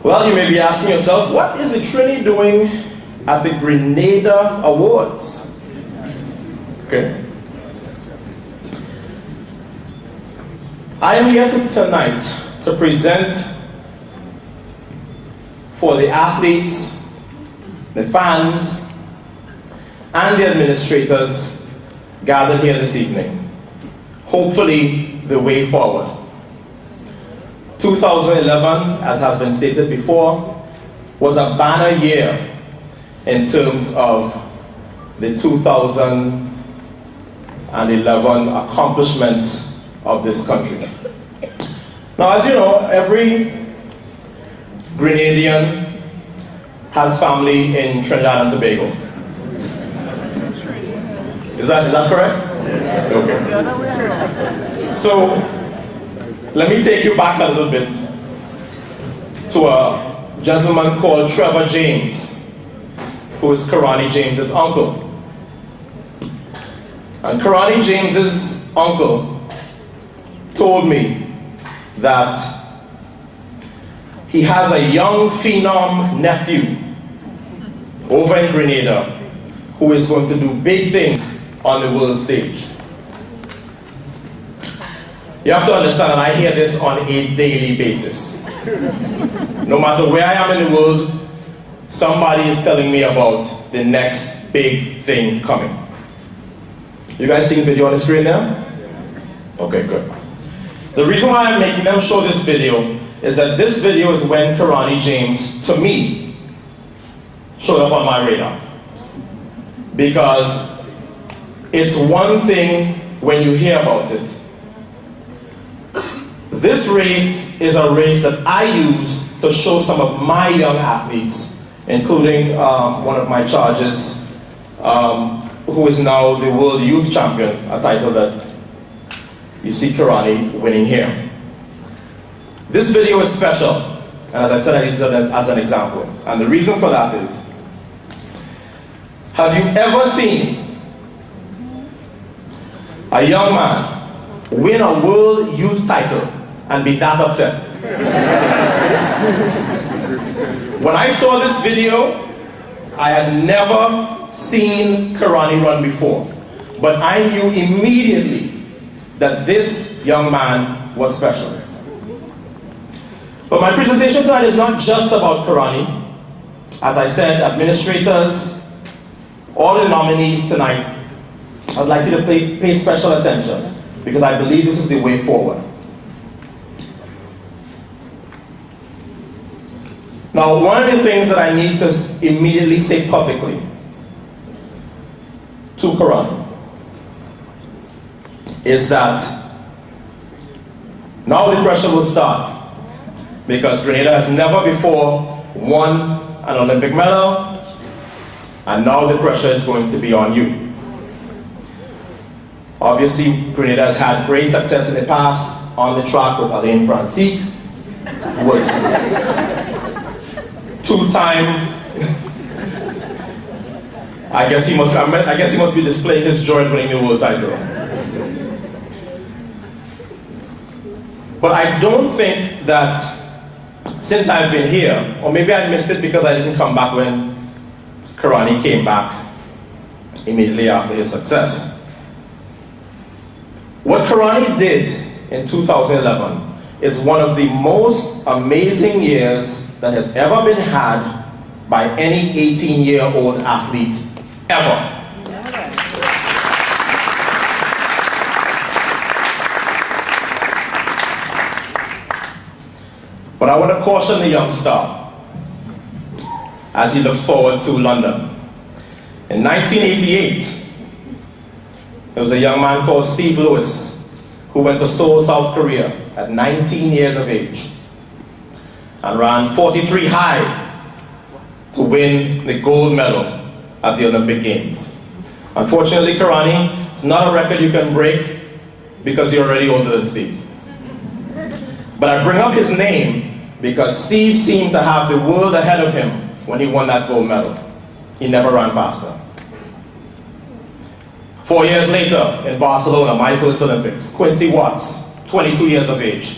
Well, you may be asking yourself, what is the Trini doing at the Grenada Awards? Okay. I am here tonight to present for the athletes, the fans, and the administrators gathered here this evening, hopefully the way forward. 2011, as has been stated before, was a banner year in terms of the 2011 accomplishments of this country. Now, as you know, every Grenadian has family in Trinidad and Tobago. Is that correct? Okay. So, let me take you back a little bit to a gentleman called Trevor James, who is Kirani James's uncle. And Kirani James's uncle told me that he has a young phenom nephew over in Grenada who is going to do big things on the world stage. You have to understand that I hear this on a daily basis. No matter where I am in the world, somebody is telling me about the next big thing coming. You guys seeing the video on the screen now? Okay, good. The reason why I'm making them show this video is that this video is when Kirani James, to me, showed up on my radar. Because it's one thing when you hear about it. This race is a race that I use to show some of my young athletes, including one of my charges, who is now the World Youth Champion, a title that you see Kirani winning here. This video is special, and as I said, I use it as an example. And the reason for that is, have you ever seen a young man win a World Youth title and be that upset? When I saw this video, I had never seen Kirani run before, but I knew immediately that this young man was special. But my presentation tonight is not just about Kirani. As I said, administrators, all the nominees tonight, I'd like you to pay special attention, because I believe this is the way forward. Now, one of the things that I need to immediately say publicly to Kirani is that now the pressure will start, because Grenada has never before won an Olympic medal, and now the pressure is going to be on you. Obviously, Grenada has had great success in the past on the track with Alain Francique, who was two-time. I guess he must be displaying his joy at winning the world title. But I don't think that since I've been here, or maybe I missed it because I didn't come back when Kirani came back immediately after his success. What Kirani did in 2011 is one of the most amazing years that has ever been had by any 18-year-old athlete ever. But I want to caution the young star as he looks forward to London. In 1988, there was a young man called Steve Lewis who went to Seoul, South Korea at 19 years of age and ran 43 high to win the gold medal at the Olympic Games. Unfortunately, Kirani, it's not a record you can break because you're already older than Steve. But I bring up his name because Steve seemed to have the world ahead of him when he won that gold medal. He never ran faster. 4 years later in Barcelona, my first Olympics, Quincy Watts, 22 years of age,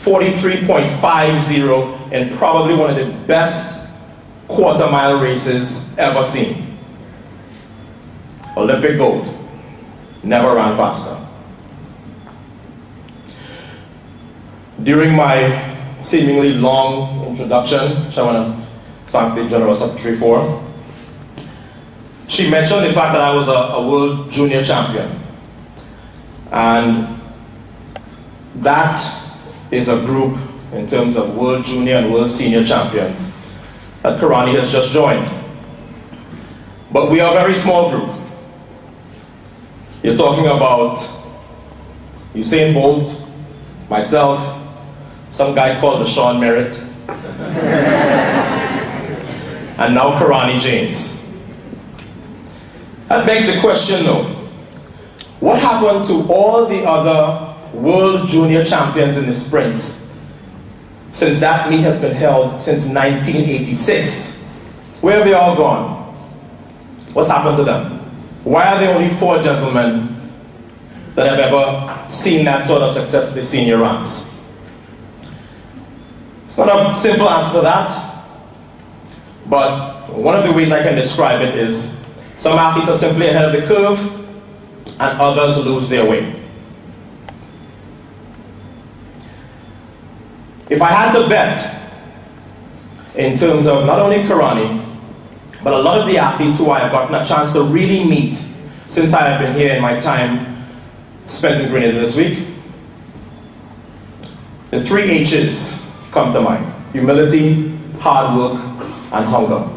43.50 in probably one of the best quarter-mile races ever seen. Olympic gold. Never ran faster. During my seemingly long introduction, which I want to thank the General Secretary for, she mentioned the fact that I was a World Junior Champion. And that is a group in terms of World Junior and World Senior Champions that Kirani has just joined. But we are a very small group. You're talking about Usain Bolt, myself, some guy called Sean Merritt, and now Kirani James. That begs the question though, what happened to all the other World Junior Champions in the sprints since that meet has been held since 1986? Where have they all gone? What's happened to them? Why are there only 4 gentlemen that have ever seen that sort of success in the senior ranks? It's not a simple answer to that, but one of the ways I can describe it is some athletes are simply ahead of the curve and others lose their way. If I had to bet in terms of not only Kirani, but a lot of the athletes who I have gotten a chance to really meet since I have been here in my time spent in Grenada this week, the 3 H's come to mind: humility, hard work, and hunger.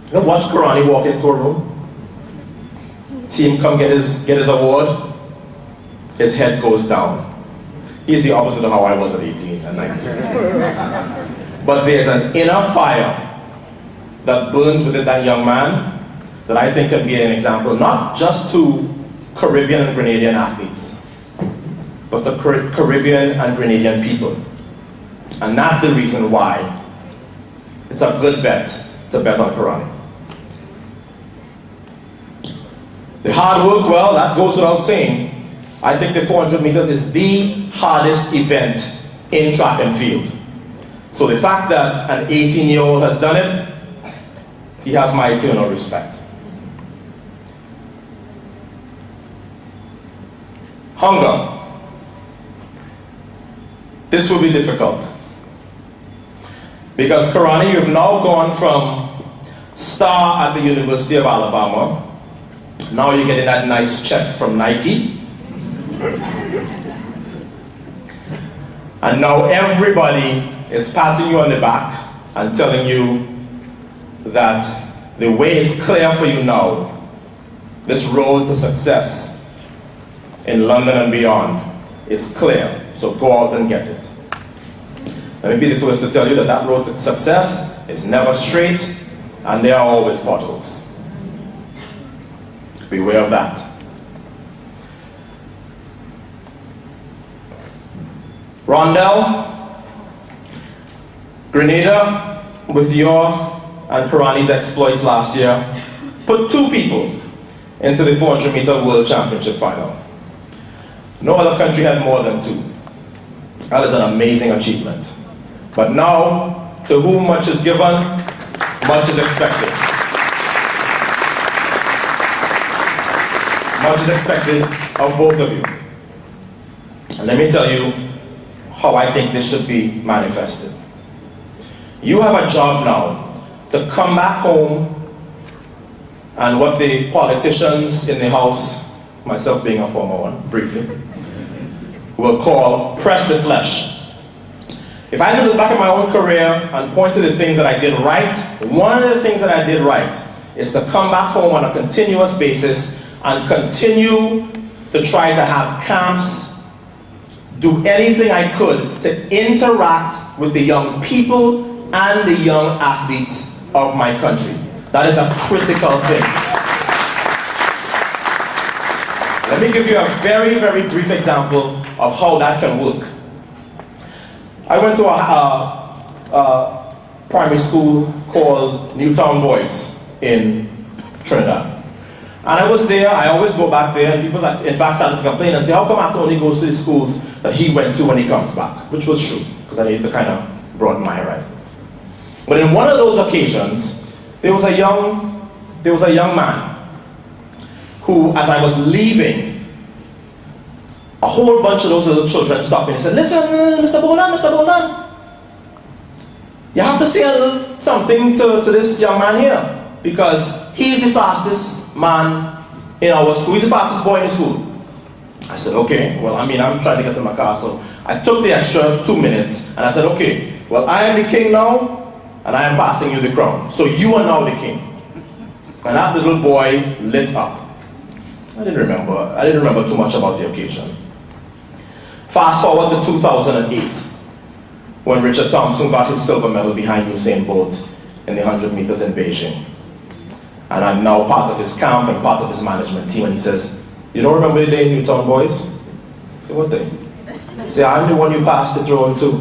You know, watch Kirani walk into a room, see him come get his award, his head goes down. He's the opposite of how I was at 18 and 19. But there's an inner fire that burns within that young man that I think can be an example, not just to Caribbean and Grenadian athletes, but to Caribbean and Grenadian people. And that's the reason why it's a good bet to bet on Kirani. The hard work, well, that goes without saying. I think the 400 meters is the hardest event in track and field. So the fact that an 18-year-old has done it, he has my eternal respect. Hunger. This will be difficult. Because Kirani, you've now gone from star at the University of Alabama, now you're getting that nice check from Nike, and now everybody is patting you on the back and telling you that the way is clear for you now. This road to success in London and beyond is clear, so go out and get it. Let me be the first to tell you that that road to success is never straight, and there are always potholes. Beware of that. Rondell, Grenada, with your and Kirani's exploits last year, put 2 people into the 400-meter World Championship final. No other country had more than 2. That is an amazing achievement. But now, to whom much is given, much is expected. Much is expected of both of you. And let me tell you how I think this should be manifested. You have a job now to come back home and what the politicians in the House, myself being a former one, briefly, will call press the flesh. If I had to look back at my own career and point to the things that I did right, one of the things that I did right is to come back home on a continuous basis and continue to try to have camps, do anything I could to interact with the young people and the young athletes of my country. That is a critical thing. Let me give you a very, very brief example of how that can work. I went to a primary school called Newtown Boys in Trinidad. And I was there, I always go back there, and people in fact started to complain and say, how come Ato only goes to the schools that he went to when he comes back? Which was true, because I needed to kind of broaden my horizons. But in one of those occasions, there was a young man who, as I was leaving, a whole bunch of those little children stopped me and said, listen, Mr. Boldon, you have to say a little something to this young man here, because he's the fastest man in our school. He's the fastest boy in the school. I said, okay. Well, I'm trying to get to my car, so I took the extra 2 minutes, and I said, okay, well, I am the king now, and I am passing you the crown. So you are now the king. And that little boy lit up. I didn't remember too much about the occasion. Fast forward to 2008, when Richard Thompson got his silver medal behind Usain Bolt in the 100 meters in Beijing. And I'm now part of his camp and part of his management team. And he says, you don't remember the day in Newtown, boys? I say, what day? He said, I'm the one you passed the throne to.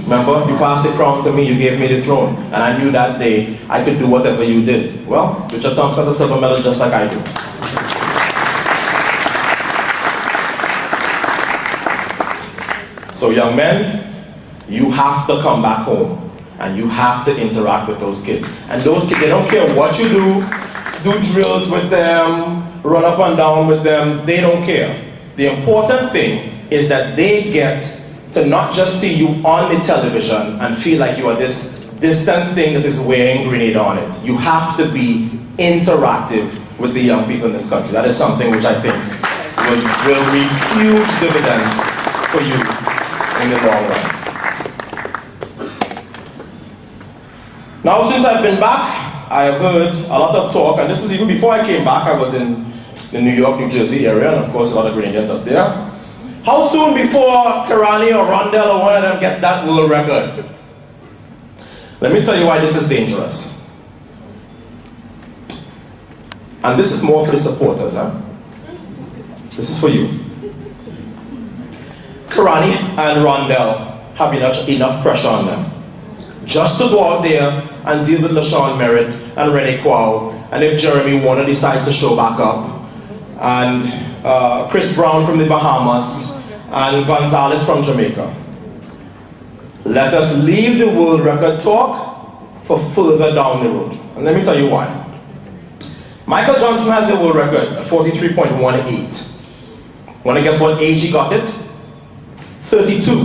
Remember? You passed the crown to me, you gave me the throne. And I knew that day I could do whatever you did. Well, Richard Thompson has a silver medal just like I do. So young men, you have to come back home. And you have to interact with those kids. And those kids, they don't care what you do drills with them, run up and down with them, they don't care. The important thing is that they get to not just see you on the television and feel like you are this distant thing that is wearing Grenada on it. You have to be interactive with the young people in this country. That is something which I think will reap huge dividends for you in the long run. Now, since I've been back, I have heard a lot of talk, and this is even before I came back. I was in the New York, New Jersey area, and of course a lot of Grenadians up there. How soon before Kirani or Rondell or one of them gets that world record? Let me tell you why this is dangerous. And this is more for the supporters, huh? This is for you. Kirani and Rondell have enough pressure on them just to go out there and deal with LaShawn Merritt and Rene Kwao, and if Jeremy Warner decides to show back up, and Chris Brown from the Bahamas, and Gonzalez from Jamaica. Let us leave the world record talk for further down the road. And let me tell you why. Michael Johnson has the world record at 43.18. Want to guess what age he got it? 32.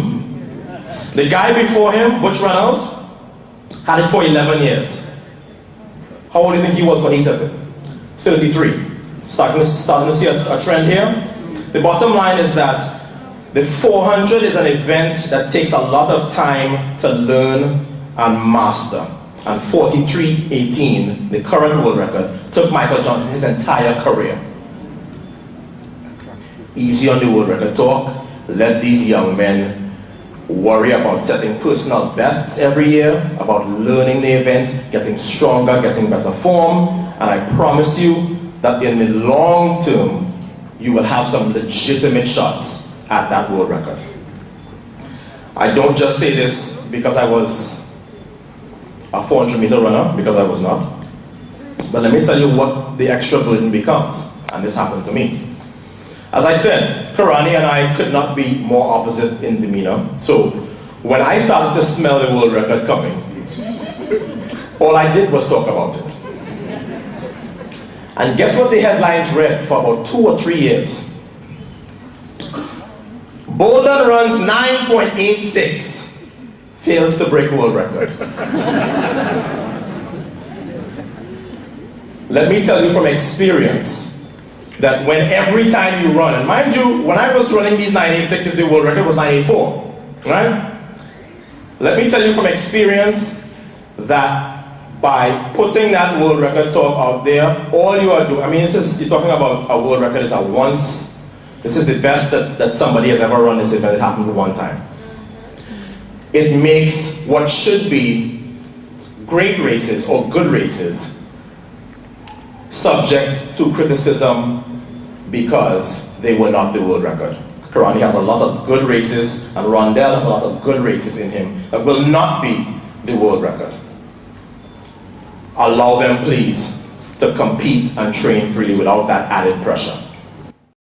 The guy before him, Butch Reynolds, had it for 11 years. How old do you think he was when he set it? 33. Starting to see a trend here. The bottom line is that the 400 is an event that takes a lot of time to learn and master. And 43.18, the current world record, took Michael Johnson his entire career. Easy on the world record talk. Let these young men worry about setting personal bests every year, about learning the event, getting stronger, getting better form, and I promise you that in the long term, you will have some legitimate shots at that world record. I don't just say this because I was a 400-meter runner, because I was not. But let me tell you what the extra burden becomes, and this happened to me. As I said, Kirani and I could not be more opposite in demeanor. So when I started to smell the world record coming, all I did was talk about it. And guess what the headlines read for about 2 or 3 years? Boldon runs 9.86, fails to break world record. Let me tell you from experience that when every time you run, and mind you, when I was running these 9.86s, the world record was 9.84, right? Let me tell you from experience that by putting that world record talk out there, all you are doing, I mean, you're talking about a world record is a once, this is the best that somebody has ever run this event. It happened one time. It makes what should be great races or good races subject to criticism because they were not the world record. Kirani has a lot of good races, and Rondell has a lot of good races in him that will not be the world record. Allow them, please, to compete and train freely without that added pressure.